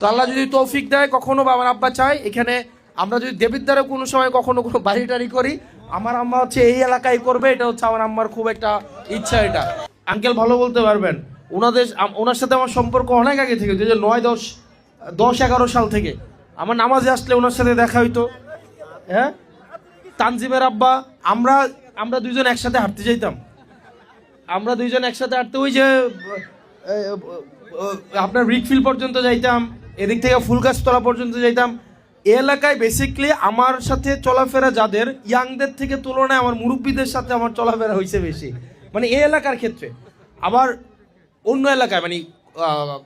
তো আল্লাহ যদি তৌফিক দেয়, কখনো বা আমার আব্বা চায় এখানে আমরা যদি দেবিদ্বারে কোনো সময় কখনো কোনো বাড়ি টাড়ি করি, আমার আম্মা হচ্ছে এই এলাকায় করবে। এটা হচ্ছে আমার আম্মার খুব একটা ইচ্ছা। এটা আঙ্কেল ভালো বলতে পারবেন। ওনার সাথে আমার সম্পর্ক অনেক আগে থেকে, 2009, 10, 11 সাল থেকে আমার নামাজে আসলে ওনার সাথে দেখা হইতো। হ্যাঁ, তানজিমের আব্বা, আমরা দুইজন একসাথে হাঁটতে যাইতাম। আমরা দুইজন একসাথে হাঁটতে ওই যে আপনার রিকফিল পর্যন্ত যাইতাম, এদিক থেকে ফুলগাছতলা পর্যন্ত যাইতাম। এই এলাকায় বেসিকলি আমার সাথে চলাফেরা যাদের ইয়াংদের থেকে তুলনায় আমার মুরব্বীদের সাথে আমার চলাফেরা হয়েছে বেশি, মানে এই এলাকার ক্ষেত্রে। আবার অন্য এলাকায় মানে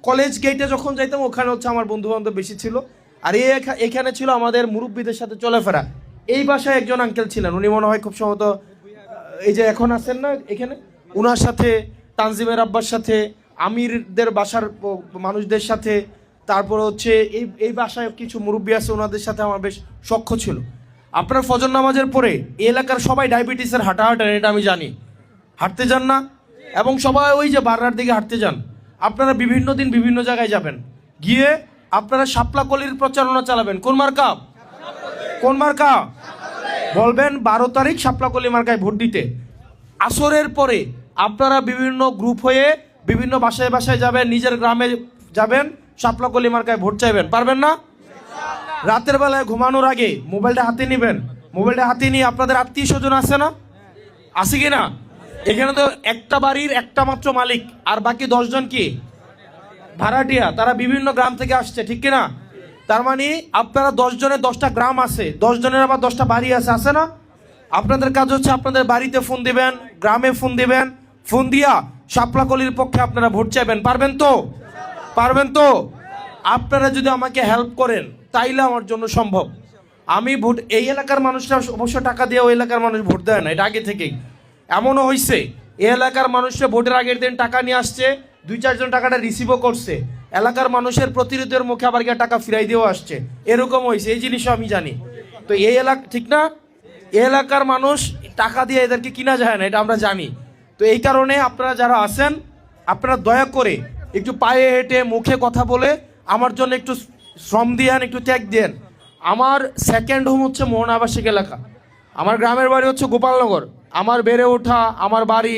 কলেজ গেটে যখন যাইতাম ওখানে হচ্ছে আমার বন্ধু বান্ধব বেশি ছিল। আর এখানে ছিল আমাদের মুরব্বীদের সাথে চলাফেরা। এই বাসায় একজন আঙ্কেল ছিলেন, উনি মনে হয় খুব সম্ভবত এই যে এখন আছেন না এখানে, উনার সাথে, তানজিমের আব্বার সাথে, আমিরদের বাসার মানুষদের সাথে, তারপরে হচ্ছে এই বাসায় কিছু মুরব্বী আছে, ওনাদের সাথে আমার বেশ সখ্য ছিল। আপনার ফজর নামাজের পরে এই এলাকার সবাই ডায়াবেটিসের হাঁটাহাঁটেন, এটা আমি জানি। হাঁটতে যান না? এবং সবাই ওই যে বাররার দিকে হাঁটতে যান। আপনারা বিভিন্ন দিন বিভিন্ন জায়গায় যাবেন, গিয়ে আপনারা শাপলা কলির প্রচারণা চালাবেন। কোন মার্কা? কোন মার্কা? বলবেন 12 তারিখ শাপলা কলি মার্কায় ভোট দিতে। আসরের পরে আপনারা বিভিন্ন গ্রুপ হয়ে বিভিন্ন বাসায় বাসায় যাবেন, নিজের গ্রামে যাবেন, শাপলা কলি মার্কায় ভোট চাইবেন। পারবেন না? রাতের বেলায় ঘুমানোর আগে মোবাইলটা হাতে নেবেন। মোবাইলটা হাতে নিয়ে আপনাদের আত্মীয় স্বজন আছে না? আছে কি না? এখানে তো একটা বাড়ির একটা মাত্র মালিক, আর বাকি 10 জন কি ভাড়াটিয়া, তারা বিভিন্ন গ্রাম থেকে আসছে, ঠিক কিনা? তার মানে আপনারা 10 জনের 10টা গ্রাম আছে, 10 জনের আবার 10টা বাড়ি আছে না? আপনাদের কাজ হচ্ছে আপনাদের বাড়িতে ফোন দিবেন, গ্রামে ফোন দিবেন, ফোন দিয়া শাপলা কলির পক্ষে আপনারা ভোট চাইবেন। পারবেন তো? পারবেন তো? আপনারা যদি আমাকে হেল্প করেন তাইলে আমার জন্য সম্ভব। আমি ভোট, এই এলাকার মানুষরা অবশ্য টাকা দিয়ে ওই এলাকার মানুষ ভোট দেয় না, এটা আগে থেকেই। এমনও হয়েছে এই এলাকার মানুষরা ভোটের আগের দিন টাকা নিয়ে আসছে, 2-4 জন টাকাটা রিসিভও করছে, এলাকার মানুষের প্রতিরোধের মুখে আবার গিয়ে টাকা ফিরাই দিয়েও আসছে, এরকম হয়েছে। এই জিনিসও আমি জানি। তো এই এলাকা ঠিক না, এই এলাকার মানুষ টাকা দিয়ে এদেরকে কিনা যায় না, এটা আমরা জানি। তো এই কারণে আপনারা যারা আছেন, আপনারা দয়া করে একটু পায়ে হেঁটে মুখে কথা বলে আমার জন্য একটু শ্রম দিয়েন, একটু ত্যাগ দেন। আমার সেকেন্ড হোম হচ্ছে মোহন আবাসিক এলাকা। আমার গ্রামের বাড়ি হচ্ছে গোপালনগর। আমার বেড়ে ওঠা, আমার বাড়ি,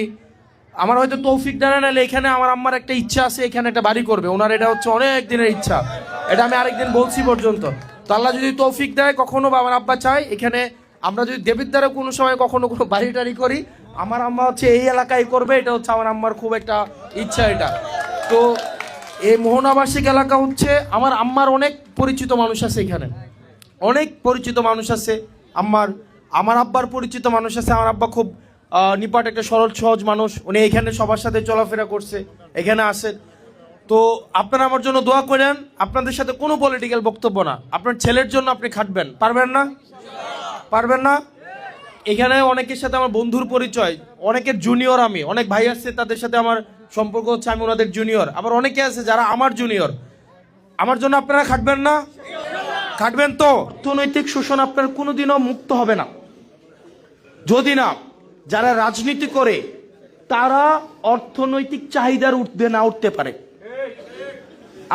আমার হয়তো তৌফিক ডানা নালে এখানে আমার আম্মার একটা ইচ্ছা আছে, এখানে একটা বাড়ি করবে। ওনার এটা হচ্ছে অনেক দিনের ইচ্ছা, এটা আমি আরেকদিন বলছি পর্যন্ত। তো আল্লাহ যদি তৌফিক দেয়, কখনো বা আমার আব্বা চায় এখানে আমরা যদি দেবিদ্বারে কোনো সময় কখনো কোনো বাড়ি টাড়ি করি, আমার আম্মা হচ্ছে এই এলাকায় করবে। এটা হচ্ছে আমার আম্মার খুব একটা ইচ্ছা এটা। তো এই মোহন আবাসিক এলাকা হচ্ছে আমার আম্মার অনেক পরিচিত মানুষ আছে এখানে, অনেক পরিচিত মানুষ আছে আমার আব্বার পরিচিত মানুষ আছে। আমার আব্বা খুব নিপাট একটা সরল সহজ মানুষ, উনি এখানে সবার সাথে চলাফেরা করছে, এখানে আসেন। তো আপনারা আমার জন্য দোয়া করেন। আপনাদের সাথে কোনো পলিটিক্যাল বক্তব্য না, আপনার ছেলের জন্য আপনি খাটবেন। পারবেন না? পারবেন না? এখানে অনেকের সাথে আমার বন্ধুর পরিচয়, অনেকের জুনিয়র আমি, অনেক ভাই আছে তাদের সাথে আমার সম্পর্ক হচ্ছে আমি ওনাদের জুনিয়র। আবার অনেকে আছে যারা আমার জুনিয়র। আমার জন্য আপনারা খাটবেন না? খাটবেন তো? অর্থনৈতিক শোষণ আপনার কোনোদিনও মুক্ত হবে না যদি না যারা রাজনীতি করে তারা অর্থনৈতিক চাহিদার উঠতে পারে।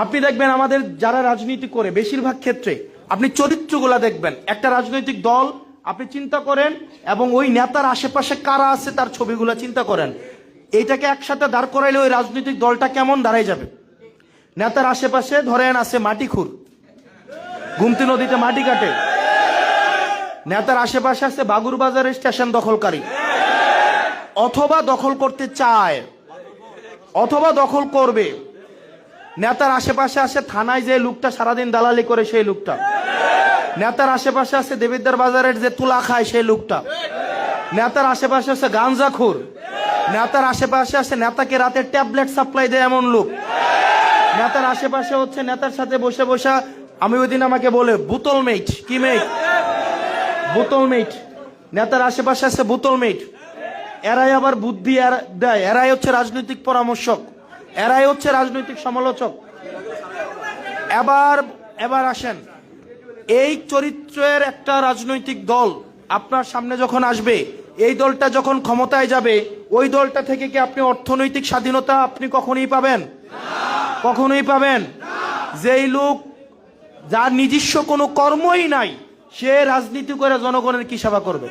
আপনি দেখবেন আমাদের যারা রাজনীতি করে বেশিরভাগ ক্ষেত্রে আপনি চরিত্রগুলা দেখবেন, একটা রাজনৈতিক দল আপনি চিন্তা করেন এবং ওই নেতার আশেপাশে কারা আছে তার ছবিগুলা চিন্তা করেন, এইটাকে একসাথে দাঁড় করাইলে ওই রাজনৈতিক দলটা কেমন দাঁড়াই যাবে। নেতার আশেপাশে ধরেন আছে মাটিখুর, গুমতি নদীতে মাটি কাটে। নেতার আশেপাশে আছে বাগুরবাজারের স্টেশন দখলকারী, অথবা দখল করতে চায়, অথবা দখল করবে। নেতার আশেপাশে আছে থানায় যে লোকটা সারাদিন দালালি করে সেই লোকটা। নেতার আশেপাশে আছে দেবিদ্বার বাজারের যে তুলা খায় সেই লোকটা। নেতার আশেপাশে আছে গাঞ্জাখোর। নেতার আশেপাশে আছে নেতাকে রাতে ট্যাবলেট সাপ্লাই দেয় এমন লোক। নেতার আশেপাশে হচ্ছে নেতার সাথে বসে বসে, আমি ওই দিন আমাকে বলে বোতল মেট, কি মেট? বোতল মেট। নেতার আশেপাশে আছে বোতল মেট। এরাই আবার বুদ্ধি দেয়, এরাই হচ্ছে রাজনৈতিক পরামর্শক, এরাই হচ্ছে রাজনৈতিক সমালোচক। এবার আসেন, এই চরিত্রের একটা রাজনৈতিক দল আপনার সামনে যখন আসবে, এই দলটা যখন ক্ষমতায় যাবে, ওই দলটা থেকে কি আপনি অর্থনৈতিক স্বাধীনতা আপনি কখনোই পাবেন? কখনোই পাবেন? যেই লোক যার নিজস্ব কোনো কর্মই নাই, সে রাজনীতি করে জনগণের কি সেবা করবে?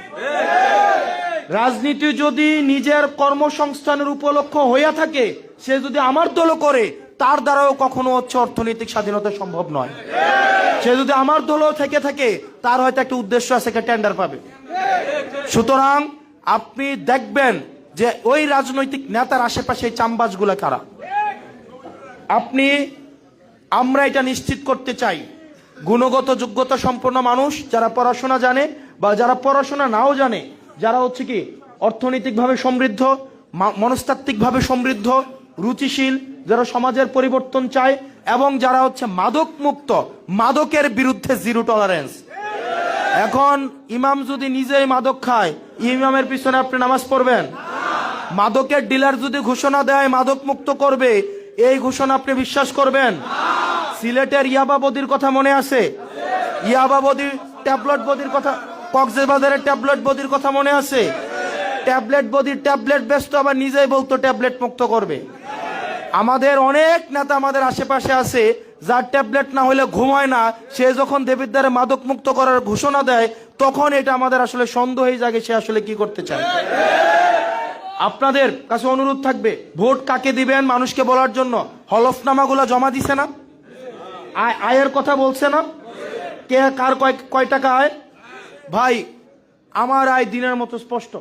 রাজনীতি যদি নিজের কর্মসংস্থানের উপলক্ষ হইয়া থাকে, সে যদি আমার দলও করে, তার দ্বারাও কখনো অর্থনৈতিক স্বাধীনতা সম্ভব নয়। সে যদি আমার দলও থেকে থাকে, তার হয়তো একটা উদ্দেশ্য আছে, একটা টেন্ডার পাবে। সুতরাং আপনি দেখবেন যে ওই রাজনৈতিক নেতার আশেপাশে চামবাজগুলা কারা। আমরা এটা নিশ্চিত করতে চাই, গুণগত যোগ্যতা সম্পন্ন মানুষ যারা পড়াশোনা জানে বা যারা পড়াশোনা নাও জানে, যারা কি অর্থনৈতিকভাবে সমৃদ্ধ, মনস্তাত্ত্বিকভাবে সমৃদ্ধ, রুচিশীল, যারা সমাজের পরিবর্তন চায় এবং যারা মাদক মুক্ত, মাদকের বিরুদ্ধে জিরো টলারেন্স। এখন ইমাম যদি নিজেই মাদক খায়, ইমামের পিছনে আপনি নামাজ পড়বেন? মাদকের ডিলার যদি ঘোষণা দেয় মাদক মুক্ত করবে, এই ঘোষণা আপনি বিশ্বাস করবেন? সিলেটের ইয়াবা বদির কথা মনে আছে? ইয়াবা বদি, ট্যাবলেট বদির কথা, কক্সবাজারের ট্যাবলেট বদির কথা মনে আছে? ট্যাবলেট বদির ট্যাবলেট বেচতো, আবার নিজেই বলতো ট্যাবলেট মুক্ত করবে। আমাদের অনেক নেতা আমাদের আশেপাশে আছে, যার ট্যাবলেট না হলে ঘুমায় না, সে যখন দেবীর দ্বারে মাদক মুক্ত করার ঘোষণা দেয়, তখন এটা আমাদের আসলে সন্দেহই জাগে সে আসলে কি করতে চায়। আপনাদের কাছে অনুরোধ থাকবে, ভোট কাকে দিবেন মানুষকে বলার জন্য হলফনামাগুলো জমা দিছে না? আয়ের কথা বলছে না? কে কার কয় টাকা আয়? ভাই, আমার আয় দিনের মতো স্পষ্ট।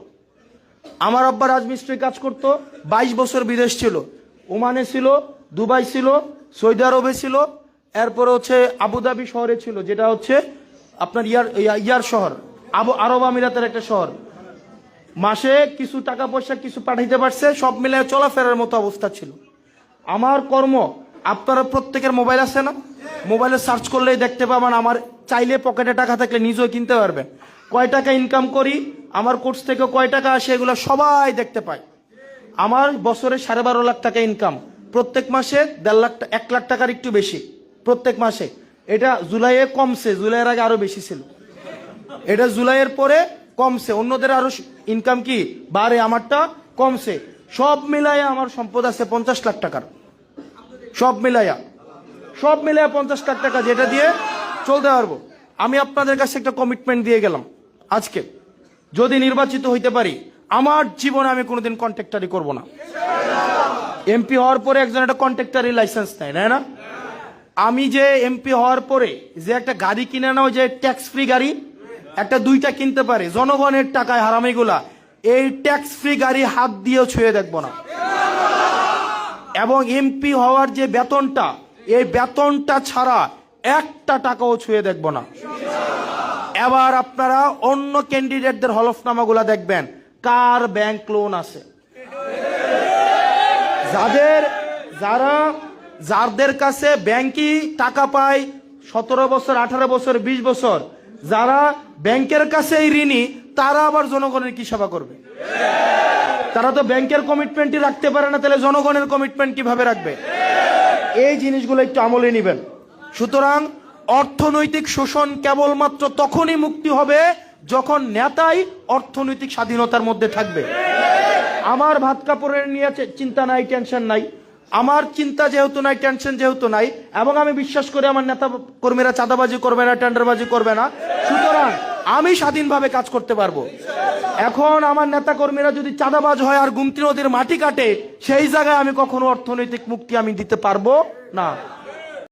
আমার আব্বা রাজমিস্ত্রি কাজ করতো, 22 বছর বিদেশ ছিল, ওমানে ছিল, দুবাই ছিল, সৌদি আরবে ছিল, এরপরে আবুধাবি শহরে ছিল, যেটা আপনার ইয়ার শহর, আরব আমিরাতের একটা শহর। মাসে কিছু টাকা পয়সা কিছু পাঠাইতে পারছে, সব মিলে চলাফেরার মতো অবস্থা ছিল। আমার কর্ম, আপনারা প্রত্যেকের মোবাইল আছে না? মোবাইলে সার্চ করলেই দেখতে পাবেন, আমার চাইলে পকেটে টাকা থাকলে নিজেও কিনতে পারবেন। কয় টাকা ইনকাম করি, আমার কোর্স থেকে কয় টাকা আসে, এগুলো সবাই দেখতে পায়। আমার বছরে 12.5 লাখ টাকা ইনকাম, প্রত্যেক মাসে 1.5 লাখ, 1 লাখ টাকার একটু বেশি প্রত্যেক মাসে। এটা জুলাইয়ে কমছে, জুলাইয়ের আগে আরো বেশি ছিল, এটা জুলাইয়ের পরে কমছে। অন্যদের আরো ইনকাম কি বাড়ে, আমারটা কমছে। সব মিলাইয়া আমার সম্পদ আছে 50 লাখ টাকার, সব মিলাইয়া 50 লাখ টাকা, যেটা দিয়ে চলতে পারবো। আমি আপনাদের কাছে একটা কমিটমেন্ট দিয়ে গেলাম আজকে, যদি নির্বাচিত হইতে পারি, আমার জীবনে আমি কোনোদিন কন্ট্রাক্টারি করব না। এমপি হওয়ার পরে একজন একটা কন্ট্রাক্টারি লাইসেন্স নেয়, না? আমি যে এমপি হওয়ার পরে যে একটা গাড়ি কিনে নাও, যে ট্যাক্স ফ্রি গাড়ি, একটা 2টা কিনতে পারে জনগণের টাকায় হারামিগুলা, এই ট্যাক্স ফ্রি গাড়ি হাত দিয়েও ছুঁয়ে দেখব না। এবং এমপি হওয়ার যে বেতনটা, এই বেতনটা ছাড়া একটা টাকাও ছুঁয়ে দেখব না। এবার আপনারা অন্য ক্যান্ডিডেটদের হলফনামাগুলা দেখবেন, কার ব্যাংক লোন আছে, যাদের কাছে ব্যাংকই টাকা পায় 17 বছর, 18 বছর, 20 বছর, যারা ব্যাংকের কাছেই ঋণী, তারা আবার জনগণের কি সেবা করবে? তারা তো ব্যাংকের কমিটমেন্টই রাখতে পারে না, তাহলে জনগণের কমিটমেন্ট কিভাবে রাখবে? এই জিনিসগুলো একটু আমলে নিবেন। সুতরাং অর্থনৈতিক শোষণ কেবলমাত্র তখনই মুক্তি হবে যখন নেতাই অর্থনৈতিক স্বাধীনতার মধ্যে থাকবে। আমার ভাত কাপড়ের নিয়ে চিন্তা নাই, টেনশন নাই, আমার চিন্তা যেহেতু নাই, টেনশন যেহেতু নাই, এবং আমি বিশ্বাস করি আমার নেতা কর্মীরা চাঁদাবাজি করবে না, টেন্ডারবাজি করবে না, সুতরাং আমি স্বাধীনভাবে কাজ করতে পারবো। এখন আমার নেতা কর্মীরা যদি চাঁদাবাজ হয় আর গুমতি নদীর মাটি কাটে, সেই জায়গায় আমি কখনো অর্থনৈতিক মুক্তি আমি দিতে পারবো না।